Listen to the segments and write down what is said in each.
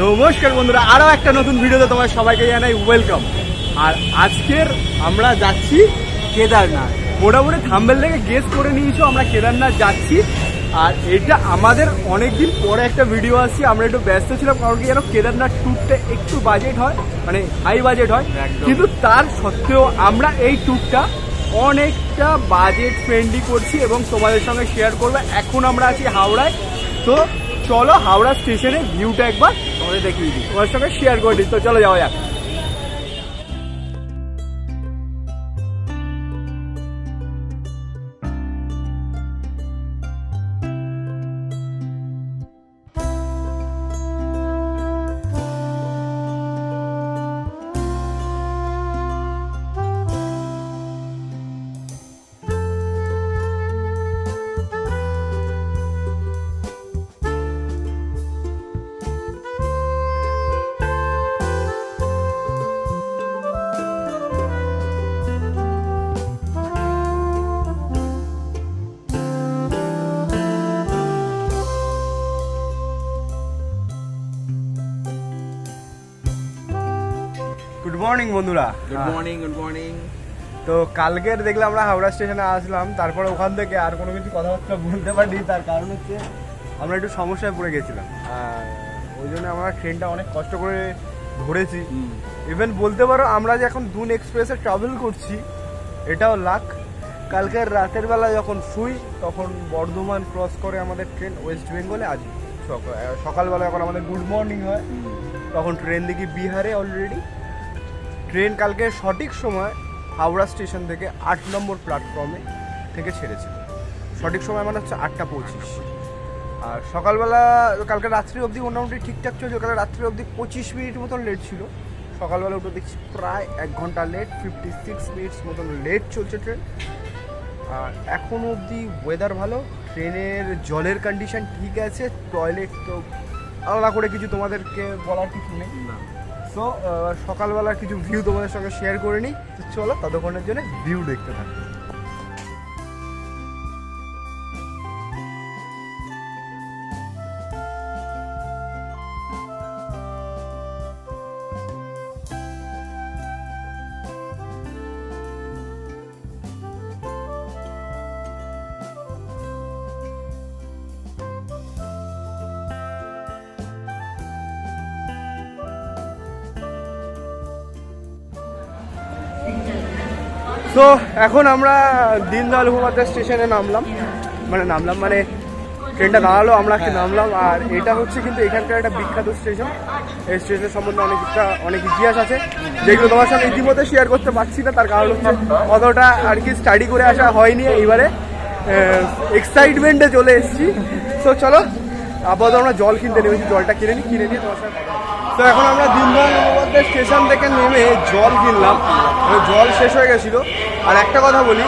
নমস্কার বন্ধুরা, আরও একটা নতুন ভিডিওতে তোমার সবাইকে জানাই ওয়েলকাম। আর আজকের আমরা যাচ্ছি কেদারনাথ। মোটামুটি থাম্বেল থেকে গেস করে নিয়েছো আমরা কেদারনাথ যাচ্ছি। আর এটা আমাদের অনেকদিন পরে একটা ভিডিও আসছি। আমরা একটু ব্যস্ত ছিলাম, কারণ কি যেন কেদারনাথ ট্যুরটা একটু বাজেট হয়, মানে হাই বাজেট হয়, কিন্তু তার সত্ত্বেও আমরা এই ট্যুরটা অনেকটা বাজেট ফ্রেন্ডলি করছি এবং তোমাদের সঙ্গে শেয়ার করবো। এখন আমরা আছি হাওড়ায়, তো চলো হাওড়া স্টেশনে ভিউটা একবার তোমাদের দেখিয়ে দিই, তোমার সঙ্গে শেয়ার করে দিই। তো চলো যাওয়া যাক। গুড মর্নিং বন্ধুরা। Good morning, good morning. তো কালকের দেখলাম আমরা হাওড়া স্টেশনে আসলাম, তারপরে ওখান থেকে আর কোনো কিছু কথাবার্তা বলতে পারিনি। তার কারণ হচ্ছে আমরা একটু সমস্যায় পড়ে গেছিলাম, আর ওই জন্য আমরা ট্রেনটা অনেক কষ্ট করে ধরেছি। ইভেন বলতে পারো আমরা যে এখন দুন এক্সপ্রেসে ট্রাভেল করছি এটাও লাক। কালকের রাতের বেলা যখন শুই তখন বর্ধমান ক্রস করে আমাদের ট্রেন ওয়েস্ট বেঙ্গলে আসবে। সকালবেলা যখন আমাদের গুড মর্নিং হয় তখন ট্রেন দেখি বিহারে অলরেডি। ট্রেন কালকে সঠিক সময় হাওড়া স্টেশন থেকে 8 নম্বর প্ল্যাটফর্মে থেকে ছেড়েছিল। সঠিক সময় মানে হচ্ছে 8:25। আর সকালবেলা কালকে রাত্রি অবধি মোটামুটি ঠিকঠাক চলছে। কালকে রাত্রি অবধি 25 মিনিট মতন লেট ছিল। সকালবেলা উঠে দেখছি প্রায় 1 ঘন্টা লেট, 56 মিনিটস মতন লেট চলছে ট্রেন। আর এখনও অবধি ওয়েদার ভালো, ট্রেনের জলের কন্ডিশন ঠিক আছে, টয়লেট তো আলাদা করে কিছু তোমাদেরকে বলার কিছু নেই। সো সকালবেলার কিছু ভিউ তোমাদের সঙ্গে শেয়ার করে নিই। তো চলো ততক্ষণের জন্য ভিউ দেখতে থাকি। তো এখন আমরা দীনদয়াল উপাধ্যায় স্টেশনে নামলাম, মানে ট্রেনটা দাঁড়ালো, আমরা নামলাম। আর এটা হচ্ছে কিন্তু এখানকার একটা বিখ্যাত স্টেশন। এই স্টেশনের সম্বন্ধে অনেক ইতিহাস আছে, যেগুলো তোমার সঙ্গে ইতিমধ্যে শেয়ার করতে পারছি না। তার কারণ হচ্ছে অতটা আর কি স্টাডি করে আসা হয়নি, এইবারে এক্সাইটমেন্টে চলে এসেছি। তো চলো আপাতত আমরা জল কিনতে নেমেছি, জলটা কিনে নিয়ে তোমার সঙ্গে। তো এখন আমরা দীনদয়াল উপাধ্যায় স্টেশন থেকে নেমে জল কিনলাম, জল শেষ হয়ে গেছিল। আর একটা কথা বলি,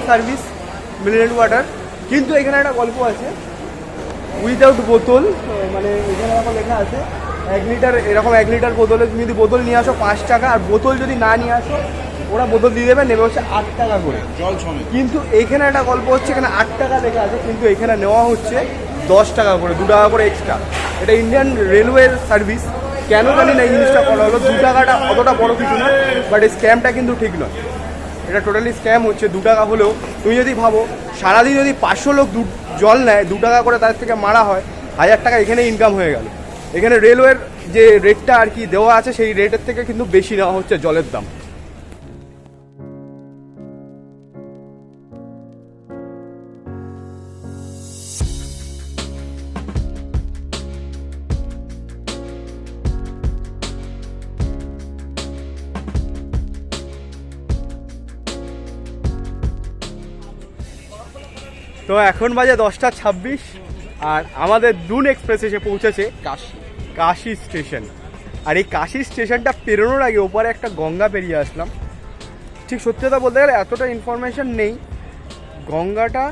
সার্ভিস মিনারেল ওয়াটার, কিন্তু এখানে একটা গল্প আছে, উইদাউট বোতল। মানে এখানে এখন লেখা আছে 1 লিটার, এরকম 1 লিটার বোতলে তুমি যদি বোতল নিয়ে আসো 5 টাকা, আর বোতল যদি না নিয়ে আসো ওরা বোতল দিয়ে দেবে, নেবে হচ্ছে 8 টাকা করে জল সমেত। কিন্তু এখানে একটা গল্প হচ্ছে, এখানে 8 টাকা লেখা আছে, কিন্তু এখানে নেওয়া হচ্ছে 10 টাকা করে, 2 টাকা করে এক্সট্রা। এটা ইন্ডিয়ান রেলওয়ের সার্ভিস, কেন জানি না এই জিনিসটা করা হলো। 2 টাকাটা অতটা বড় কিছু না, বাট এই স্ক্যামটা কিন্তু ঠিক নয়। এটা টোটালি স্ক্যাম হচ্ছে। 2 টাকা হলেও তুমি যদি ভাবো সারাদিন যদি 500 লোক জল নেয়, 2 টাকা করে তাদের থেকে মারা হয়, 1000 টাকা এখানে ইনকাম হয়ে গেল। এখানে রেলওয়ের যে রেটটা আর কি দেওয়া আছে সেই রেটের থেকে কিন্তু বেশি নেওয়া হচ্ছে জলের দাম। তো এখন বাজে 10:26, আর আমাদের দুন এক্সপ্রেস এসে পৌঁছেছে কাশি স্টেশন। আর এই কাশি স্টেশনটা পেরোনোর আগে ওপারে একটা গঙ্গা পেরিয়ে আসলাম। ঠিক সত্যি কথা বলতে গেলে এতটা ইনফরমেশন নেই, গঙ্গাটা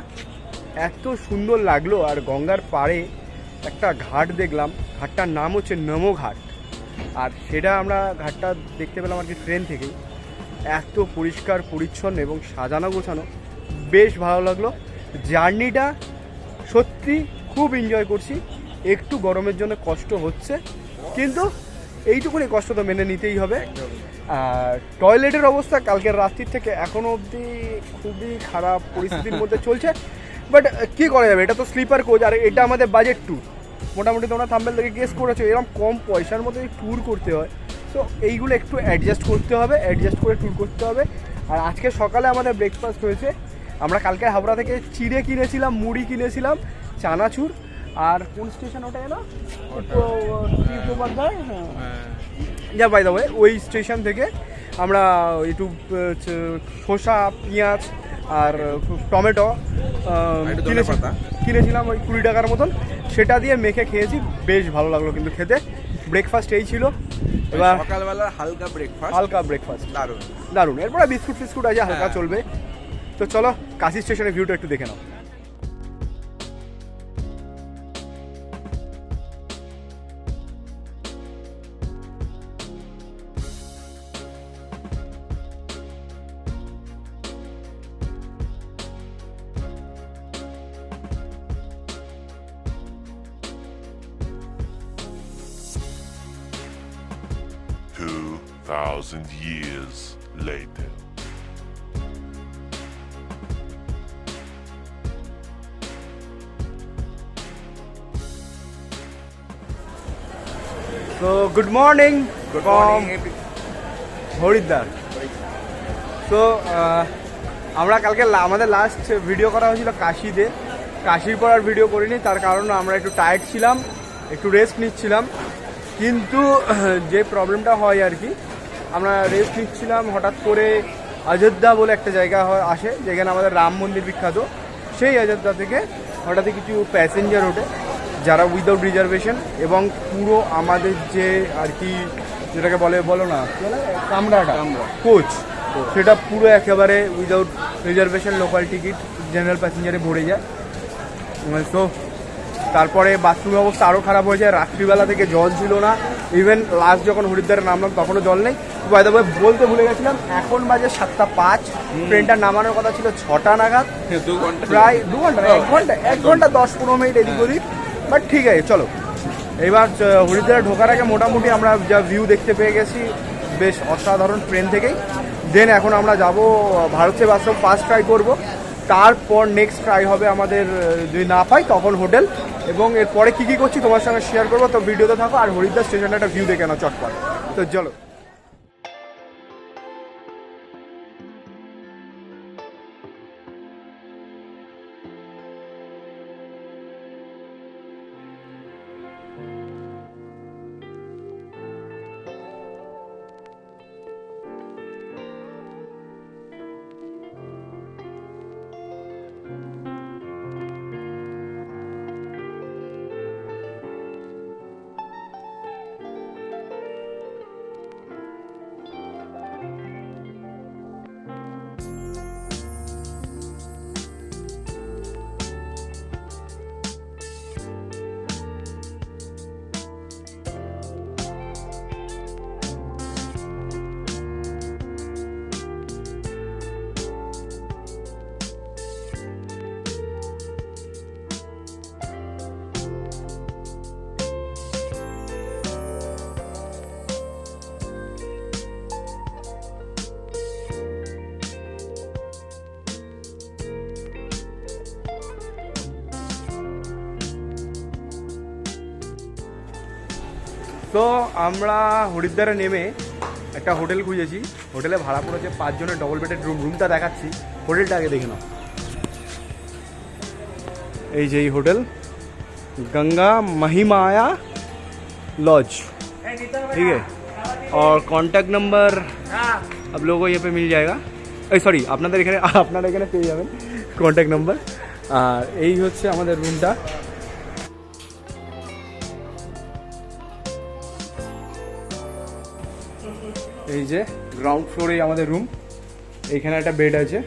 এত সুন্দর লাগলো। আর গঙ্গার পাড়ে একটা ঘাট দেখলাম, ঘাটটার নাম হচ্ছে নমো ঘাট। আর সেটা আমরা ঘাটটা দেখতে পেলাম আর কি ট্রেন থেকেই। এত পরিষ্কার পরিচ্ছন্ন এবং সাজানো গোছানো, বেশ ভালো লাগলো। জার্নিটা সত্যি খুব এনজয় করছি। একটু গরমের জন্য কষ্ট হচ্ছে, কিন্তু এইটুকুনি কষ্ট তো মেনে নিতেই হবে। আর টয়লেটের অবস্থা কালকের রাত্রির থেকে এখনও অবধি খুবই খারাপ পরিস্থিতির মধ্যে চলছে, বাট কী করা যাবে, এটা তো স্লিপার কোচ আর এটা আমাদের বাজেট ট্যুর। মোটামুটি তোমরা থাম্বনেল থেকে গেস করেছো এরকম কম পয়সার মধ্যে ট্যুর করতে হয়, তো এইগুলো একটু অ্যাডজাস্ট করতে হবে, অ্যাডজাস্ট করে ট্যুর করতে হবে। আর আজকে সকালে আমাদের ব্রেকফাস্ট হয়েছে, আমরা কালকে হাওড়া থেকে চিড়ে কিনেছিলাম, মুড়ি কিনেছিলাম, চানাচুর, আর কোন স্টেশন ওটা এলো যা বাই দ্য ওয়ে ওই স্টেশন থেকে আমরা একটু শসা, পেঁয়াজ আর টমেটো কিনেছিলাম ওই 20 টাকার মতন, সেটা দিয়ে মেখে খেয়েছি, বেশ ভালো লাগলো কিন্তু খেতে। ব্রেকফাস্ট এই ছিল। এবার সকালবেলা হালকা ব্রেকফাস্ট দারুণ দারুণ। এরপরে বিস্কুট ফিস্কুট আছে, হালকা চলবে। তো চলো কাশি স্টেশনের ভিউটা একটু দেখে নাও। Thousand years later. So good morning from Haridwar. তো আমরা কালকে আমাদের লাস্ট ভিডিও করা হয়েছিল কাশিতে, কাশির পর আর ভিডিও করিনি, তার কারণ আমরা একটু টায়ার্ড ছিলাম, একটু রেস্ট নিচ্ছিলাম। কিন্তু যে প্রবলেমটা হয় আর কি, আমরা রেস্ট নিচ্ছিলাম, হঠাৎ করে অযোধ্যা বলে একটা জায়গা আসে যেখানে আমাদের রাম মন্দির বিখ্যাত, সেই অযোধ্যা থেকে হঠাৎই কিছু প্যাসেঞ্জার ওঠে যারা উইদাউট রিজার্ভেশন, এবং পুরো আমাদের যে আর কি যেটাকে বলো না কামরাটা কোচ, সেটা পুরো একেবারে without reservation local ticket general প্যাসেঞ্জারে ভরে যায়। তো তারপরে বাথরুমের অবস্থা আরও খারাপ হয়ে যায়, রাত্রিবেলা থেকে জল ছিল না, ইভেন লাস্ট যখন হরিদ্বারে নামলাম তখনও জল নেই। বাই দ্য ওয়ে বলতে ভুলে গেছিলাম, এখন বাজে 7:05, ট্রেনটা নামানোর কথা ছিল 6টা নাগাদ, প্রায় 2 ঘন্টা 1 ঘন্টা 10-15 মিনিট এদিক ওদিক, বাট ঠিক আছে চলো। এবার হরিদ্বারে ঢোকার আগে মোটামুটি আমরা যা ভিউ দেখতে পেয়ে গেছি, বেশ অসাধারণ ট্রেন থেকেই। দেন এখন আমরা যাব ভারত সেবাশ্রম পাস ট্রাই করব, তারপর নেক্সট ট্রাই হবে আমাদের, যদি না পাই তখন হোটেল, এবং এরপরে কী কী করছি তোমার সঙ্গে শেয়ার করবো। তো ভিডিওতে থাকো আর হরিদ্বার স্টেশনে একটা ভিউ দেখে নাও চটপট। তো চলো। তো আমরা হরিদ্বারে নেমে একটা হোটেল খুঁজেছি, হোটেলে ভাড়া পড়েছে 5 জনের ডবল বেডের রুম। রুমটা দেখাচ্ছি, হোটেলটা আগে দেখে নাও। এই যে এই হোটেল गंगा महिमाया लॉज, ठीक है, और कॉन्टैक्ट नंबर आप लोगों को ये पे मिल जाएगा। সরি আপনাদের এখানে পেয়ে যাবেন কন্ট্যাক্ট নাম্বার। আর এই হচ্ছে আমাদের রুমটা। এই যে গ্রাউন্ড ফ্লোরে আমাদের রুম, এইখানে একটা বেড আছে,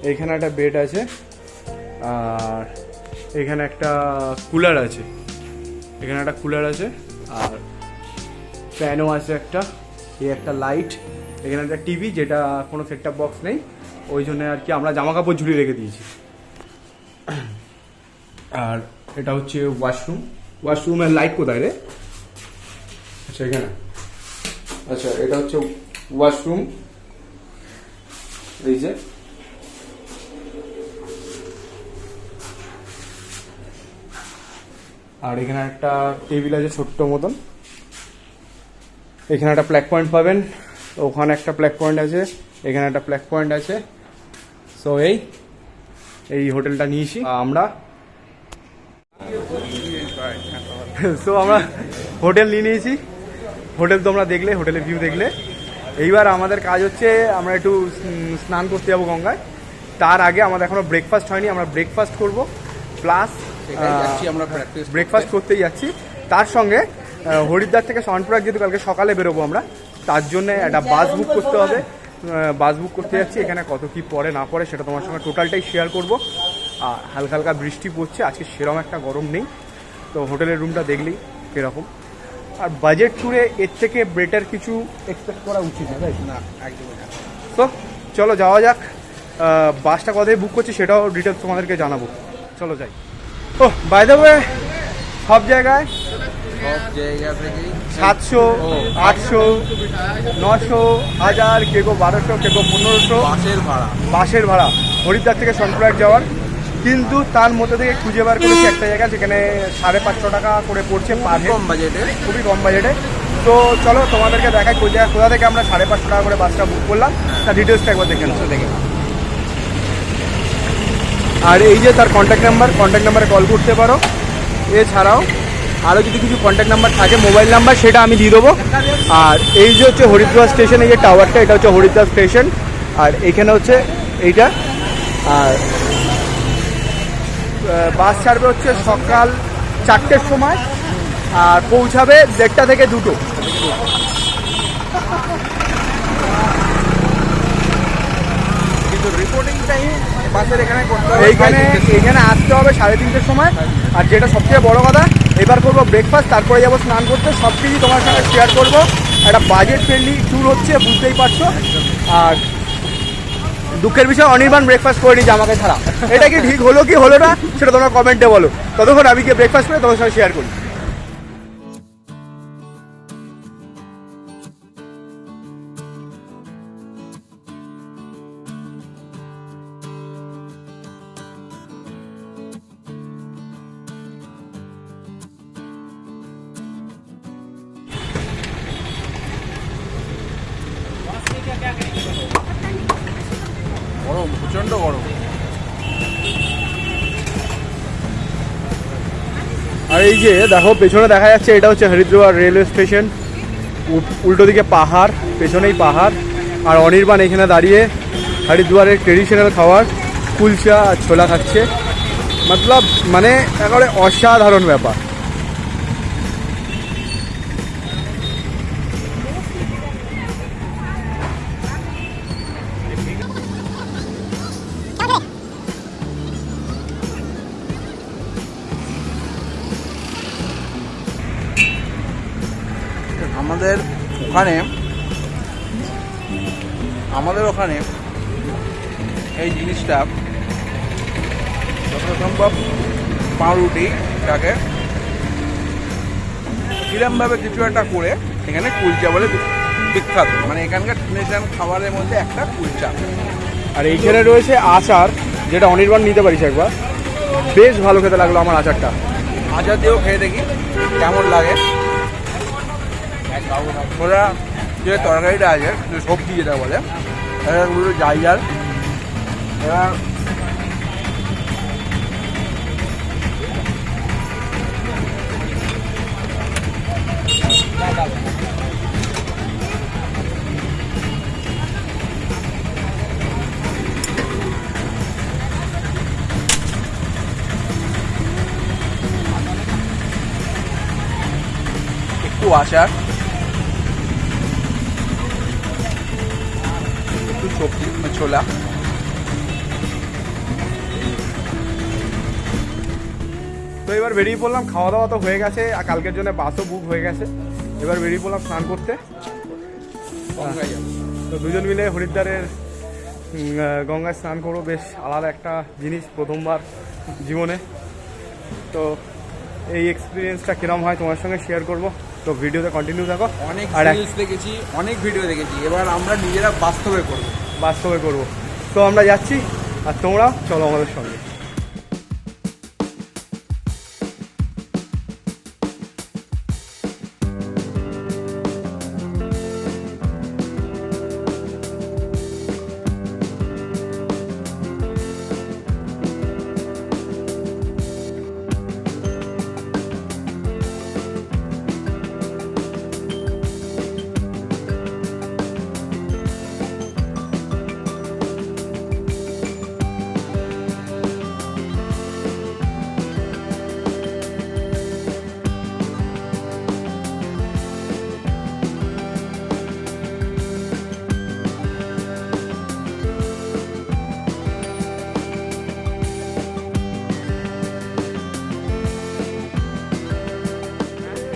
এইখানে একটা বেড আছে, আর এখানে একটা কুলার আছে, এখানে একটা কুলার আছে, আর ফ্যানও আছে একটা, এই একটা লাইট, এখানে একটা টিভি, যেটা কোনো সেট টপ বক্স নেই, ওই জন্য আর কি আমরা জামা কাপড় ঝুলিয়ে রেখে দিয়েছি। আর এটা হচ্ছে ওয়াশরুম, ওয়াশরুমের লাইট কোথায় রে? আচ্ছা এখানে। আচ্ছা এটা হচ্ছে ওয়াশরুম, এই যে আর এখানে একটা টেবিল আছে ছোট্ট মতন, এখানে একটা প্ল্যাগ পয়েন্ট পাবেন, ওখানে একটা প্ল্যাগ পয়েন্ট আছে, এখানে একটা প্ল্যাগ পয়েন্ট আছে। সো এই হোটেলটা নিয়েছি আমরা। সো আমরা হোটেল নিয়ে নিয়েছি, হোটেল তোমরা দেখলে, হোটেলের ভিউ দেখলে। এইবার আমাদের কাজ হচ্ছে আমরা একটু স্নান করতে যাবো গঙ্গায়। তার আগে আমাদের এখনো ব্রেকফাস্ট হয়নি, আমরা ব্রেকফাস্ট করব, প্লাস আমরা ব্রেকফাস্ট করতেই যাচ্ছি। তার সঙ্গে হরিদ্বার থেকে সনপ্রয়াগ যেহেতু কালকে সকালে বেরোবো আমরা, তার জন্য একটা বাস বুক করতে হবে। বাস বুক করতে যাচ্ছি, এখানে কত কি পড়ে না পড়ে সেটা তোমার সঙ্গে টোটালটাই শেয়ার করবো। আর হালকা হালকা বৃষ্টি পড়ছে, আজকে সেরকম একটা গরম নেই। তো হোটেলের রুমটা দেখলেই কীরকম। আর বাজেট ট্যুরে এর থেকে বেটার কিছু এক্সপেক্ট করা উচিত না, তাই না, একদমই না। তো চলো যাওয়া যাক। বাসটা কোথায় বুক করছি সেটাও ডিটেলস তোমাদেরকে জানাবো। চলো যাই। ও বাই দ্য ওয়ে, সব জায়গায় সব জায়গা থেকেই 700, 800, 900, 1000, কেউ 1200, কেউ 1500 বাসের ভাড়া হরিদ্বার থেকে সনপ্রয়াগ যাওয়ার। কিন্তু তার মধ্যে থেকে খুঁজে বার করেছি একটা জায়গা যেখানে 550 টাকা করে পড়ছে পার হেড, কম বাজেটে। খুবই কম বাজেটে। তো চলো তোমাদেরকে দেখাই কোথা থেকে আমরা 550 টাকা করে বাসটা বুক করলাম, তার ডিটেলসটা একবার দেখে নাও। আর এই যে তার কন্ট্যাক্ট নাম্বারে কল করতে পারো। এছাড়াও আরও যদি কিছু কন্ট্যাক্ট নাম্বার থাকে, মোবাইল নাম্বার, সেটা আমি দিয়ে দেবো। আর এই যে হচ্ছে হরিদ্বার স্টেশন, এই যে টাওয়ারটা, এটা হচ্ছে হরিদ্বার স্টেশন। আর এখানে হচ্ছে এইটা। আর বাস ছাড়বে হচ্ছে সকাল 4টের সময়, আর পৌঁছাবে 1:30 থেকে 2টো। কিন্তু রিপোর্টিং টাইম বাসের এখানে করতে হবে, এইখানে আসতে হবে 3:30টার সময়। আর যেটা সবচেয়ে বড় কথা, এবার করবো ব্রেকফাস্ট, তারপরে যাবো স্নান করতে। সব কিছু তোমার সঙ্গে শেয়ার করবো। একটা বাজেট ফ্রেন্ডলি ট্যুর হচ্ছে, বুঝতেই পারছো। আর দুঃখের বিষয় অনির্বাণ ব্রেকফাস্ট করে নিয়েছে আমাকে ছাড়া। এটা কি ঠিক হলো কি হলো না সেটা তোমরা কমেন্টে বলো। ততক্ষণ আমি গিয়ে ব্রেকফাস্ট করে তোমার সঙ্গে শেয়ার করি। গরম, প্রচন্ড গরম। আর এই যে দেখো পেছনে দেখা যাচ্ছে, এটা হচ্ছে হরিদ্বার রেলওয়ে স্টেশন। উল্টো দিকে পাহাড়, পেছনেই পাহাড়। আর অনির্বাণ এখানে দাঁড়িয়ে হরিদ্বারের ট্রেডিশনাল খাবার কুলচা আর ছোলা খাচ্ছে। মতলব মানে একেবারে অসাধারণ ব্যাপার। আমাদের ওখানে এই জিনিসটা যত সম্ভব পাউরুটিটাকে কিরমভাবে কিছু একটা করে এখানে কুলচা বলে বিখ্যাত। মানে এখানকার ট্রেডিশনাল খাবারের মধ্যে একটা কুলচা। আর এইখানে রয়েছে আচার, যেটা অনির্বাণ নিতে পারিস একবার। বেশ ভালো খেতে লাগলো আমার আচারটা। আচার দিয়েও খেয়ে দেখি কেমন লাগে। ওরা যে তরকারিটা আছে, সবজি যেটা বলে, এগুলো যাই যার এরা একটু আচার, একটু সবজি ছোলা। তো এবার বেরিয়ে পড়লাম, খাওয়া দাওয়া তো হয়ে গেছে, আর কালকের জন্য বাসও বুক হয়ে গেছে। এবার বেরিয়ে পড়লাম স্নান করতে। তো দুজন মিলে হরিদ্বারের গঙ্গায় স্নান করবো। বেশ আলাদা একটা জিনিস, প্রথমবার জীবনে। তো এই এক্সপিরিয়েন্সটা কিরম হয় তোমার সঙ্গে শেয়ার করব। তো ভিডিওতে কন্টিনিউ থাকো। অনেক আর রিলস দেখেছি, অনেক ভিডিও দেখেছি, এবার আমরা নিজেরা বাস্তবে করবো। বাস্তবে করব। তো আমরা যাচ্ছি আর তোমরাও চলো আমাদের সঙ্গে।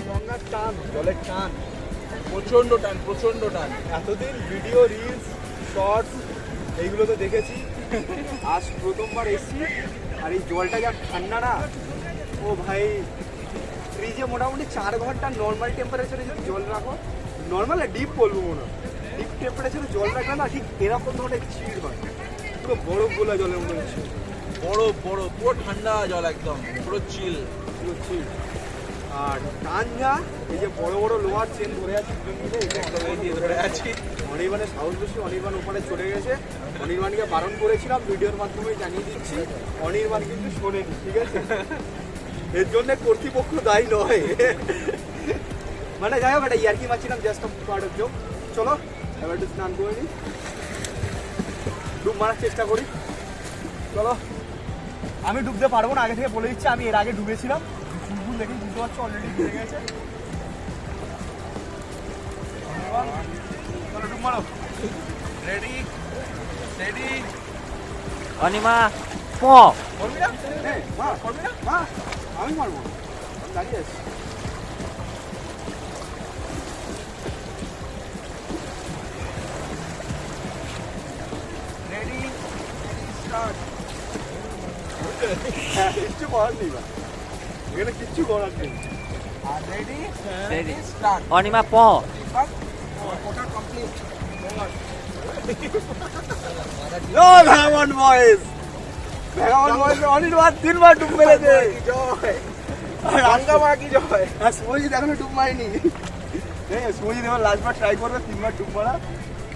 গঙ্গার টান, জলের টান, প্রচন্ড টান, প্রচন্ড টান। এতদিন ভিডিও, রিলস, শর্টস এইগুলো তো দেখেছি, আজ প্রথমবার এসছি। আর এই জলটা যা ঠান্ডা না, ও ভাই ফ্রিজে মোটামুটি 4 ঘন্টা নর্মাল টেম্পারেচারে যদি জল রাখো, নর্মাল না ডিপ বলবো মনে হয়, ডিপ টেম্পারেচারে জল রাখলে না ঠিক এরকম ধরনের চিড় হয়, পুরো বরফ গোলা জলের মতো হচ্ছে, বরফ বরফ, পুরো ঠান্ডা জল, একদম পুরো চিল। পুরো চিড়। আর টান যা, এই যে বড় বড় লোহার চেন ধরে আছে দুজন মিলে, এটা একদম এই দিয়ে ধরে আছি। অনির্বাণের সাহস বেশি, অনির্বাণ ওখানে চলে গেছে। অনির্বাণকে বারণ করেছিলাম, ভিডিওর মাধ্যমে জানিয়ে দিচ্ছি, অনির্বাণ কিন্তু শোনেনি, ঠিক আছে? এর জন্য কর্তৃপক্ষ দায়ী নয়। মানে যাই হোক, এটা ইয়ার্কি মারছিলাম, জাস্ট পার্ট অফ জোক। চলো এবার একটু স্নান করে নিই, ডুব মারার চেষ্টা করি। চলো, আমি ডুবতে পারবো না, আগে থেকে বলে দিচ্ছি, আমি এর আগে ডুবেছিলাম। ফুলফুল দেখে বুঝতে পারছো অলরেডি ডুবে গেছে। চলো ডুব মারো। Ready ready. অনিমা প করবি না? হ্যাঁ, মা করবি না? মা আমি মারবো, আমি দাঁড়িয়ে আছি। Ready start. কিচ্ছু করার নেই, বা এখানে কিচ্ছু করার নেই। আর রেডি রেডি স্টার্ট। অনিমা প ওটা কমপ্লিট। নো ভ্যামন বয়েজ, ভ্যামন বয়েজ অনির্বাণ 3 বার ডুব মেরেছে। জয় গঙ্গা মা কি জয়। আর সুমজিৎ এখনো ডুব মারিনি। সুমজিৎ এবার লাস্টবার ট্রাই করবে 3 বার ডুব মারা।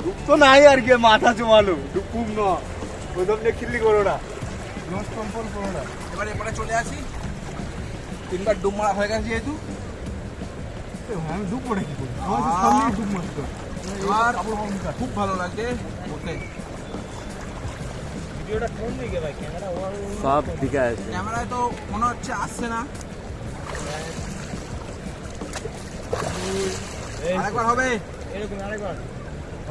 ডুব তো নাই আর কি, মাথা জমালো, ডুব পুম ন প্রথম যে খিল্লি করো না, নোজ কন্ট্রোল করো না। এবারে এবারে চলে আসি, 3 বার ডুব মারা হয়ে গেছে যেহেতু, আমি ডুব করে কি করবো, আমার তো সামনেই ডুব মারতো। আর খুব ভালো লাগছে ওকে। ভিডিওটা কোন দিকে ভাই, ক্যামেরা সব দিকে আছে। ক্যামেরায় তো মনে হচ্ছে আসছে না। আরেকবার হবে, এরকম আরেকবার।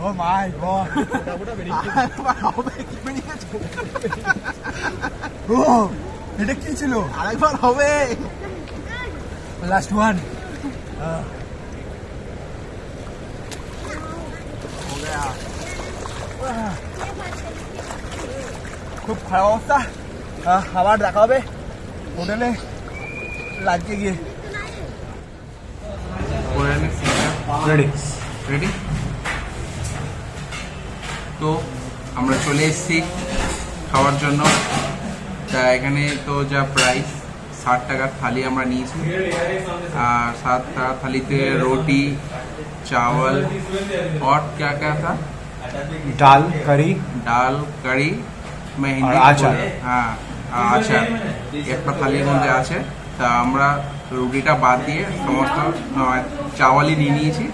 ও মাই গড, ডাবুটা বেরিয়ে গেছে। আরেকবার হবে, কি বেরিয়ে গেছে? ও এটা কি ছিল? আরেকবার হবে। Last one. हो गया। খুব খারাপ অবস্থা, আবার দেখা হবে হোটেলে লাঞ্চে গিয়ে। Ready ready. তো আমরা চলে এসেছি খাওয়ার জন্য। তা এখানে তো যা প্রাইস, 60 টাকার থালি আমরা নিয়েছি। আর 7 টাকা থালিতে রুটি, चावल और क्या क्या था, ডাল কারি ডাল কারি, मैं हिंदी और में আচার। बोल- हाँ আচার একটা থালির মধ্যে আছে। তা আমরা রুটিটা বাদ দিয়ে সমস্ত চাওয়ালই নিয়ে নিয়েছি।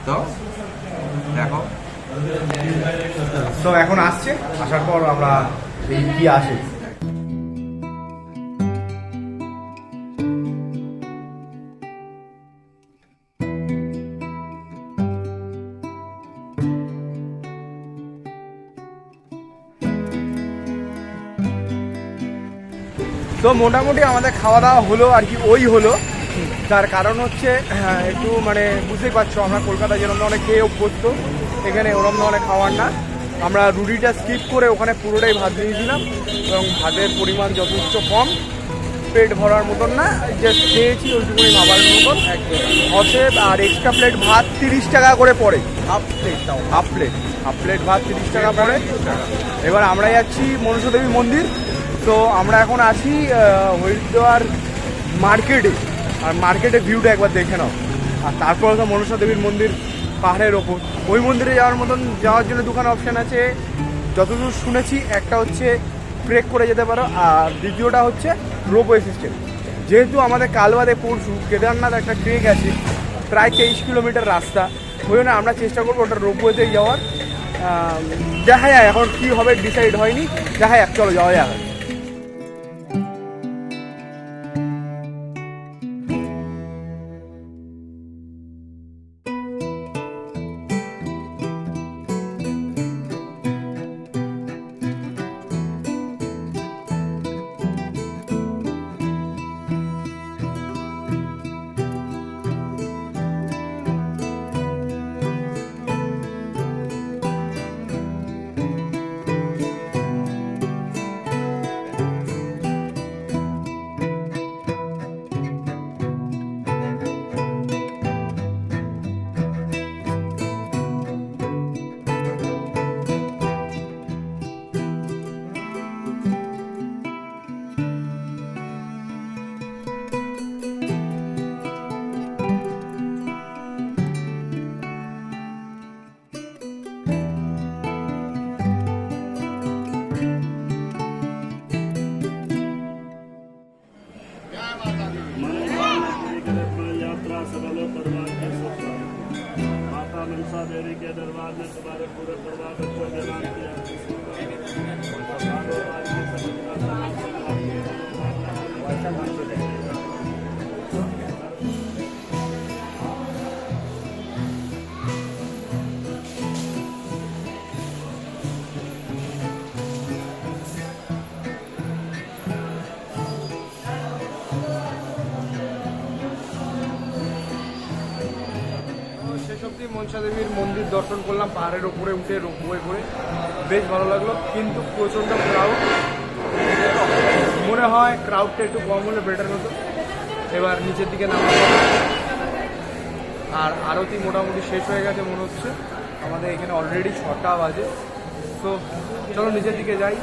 তো দেখো, তো এখন আসছে, আসার পর আমরা এই কি আসে। তো মোটামুটি আমাদের খাওয়া দাওয়া হলো আর কি, ওই হলো। তার কারণ হচ্ছে একটু মানে বুঝতেই পারছো, আমরা কলকাতা যেরকম ধরনের খেয়ে অভ্যস্ত, এখানে ওরম ধরনের খাওয়ার না। আমরা রুটিটা স্কিপ করে ওখানে পুরোটাই ভাত দিয়েছিলাম এবং ভাতের পরিমাণ যথেষ্ট কম। পেট ভরার মতন না, জাস্ট খেয়েছি ওইটুকুনি ভাবার মতন অতএব। আর এক্সট্রা প্লেট ভাত 30 টাকা করে পড়ে, হাফ প্লেট ভাত 30 টাকা পড়ে। এবার আমরা যাচ্ছি মনসা দেবী মন্দির। তো আমরা এখন আছি হরিদ্বার মার্কেটে, আর মার্কেটে ভিউটা একবার দেখে নাও। আর তারপর তো মনসা দেবীর মন্দির পাহাড়ের ওপর। ওই মন্দিরে যাওয়ার জন্য দুখানা অপশান আছে যতদূর শুনেছি। একটা হচ্ছে ট্রেক করে যেতে পারো, আর দ্বিতীয়টা হচ্ছে রোপওয়ে সিস্টেম। যেহেতু আমাদের কাল বাদে পরশু কেদারনাথ একটা ট্রেক আছে, প্রায় 23 কিলোমিটার রাস্তা, ওই জন্য আমরা চেষ্টা করবো ওটা রোপওয়েতে যাওয়ার। দেখা যায় এখন কী হবে ডিসাইড হয়নি, দেখা যাক, চলো যাওয়া যাক। यात्रा सफल हो, परिवार के सुख हो। माता मनसा देवी के दरबार में तुम्हारे पूरे परिवार बच्चों के नाम किया। শেষ অবধি মনসা দেবীর মন্দির দর্শন করলাম পাহাড়ের ওপরে উঠে রোপওয়ে করে, বেশ ভালো লাগলো। কিন্তু প্রচণ্ড ক্রাউড, মনে হয় ক্রাউডটা একটু কম হলে বেটার হতো। এবার নিচের দিকে নামা, আর আরতি মোটামুটি শেষ হয়ে গেছে মনে হচ্ছে। আমাদের এখানে অলরেডি 6টা বাজে। তো চলো নিচের দিকে যাই।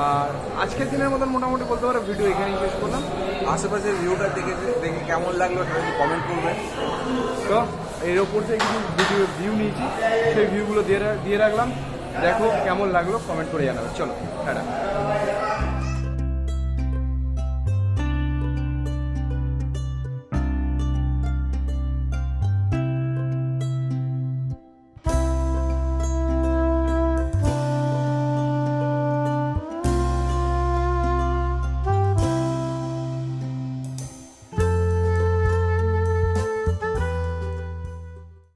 আর আজকের দিনের মতন মোটামুটি বলতে পারো ভিডিও এখানেই শেষ করলাম। আশেপাশের ভিউটা দেখে কেমন লাগলো কমেন্ট করবেন। তো এর ওপর থেকে কিছু ভিউ নিয়েছি, সেই ভিউগুলো দিয়ে রাখলাম। দেখো কেমন লাগলো কমেন্ট করে জানাবে। চলো টাটা।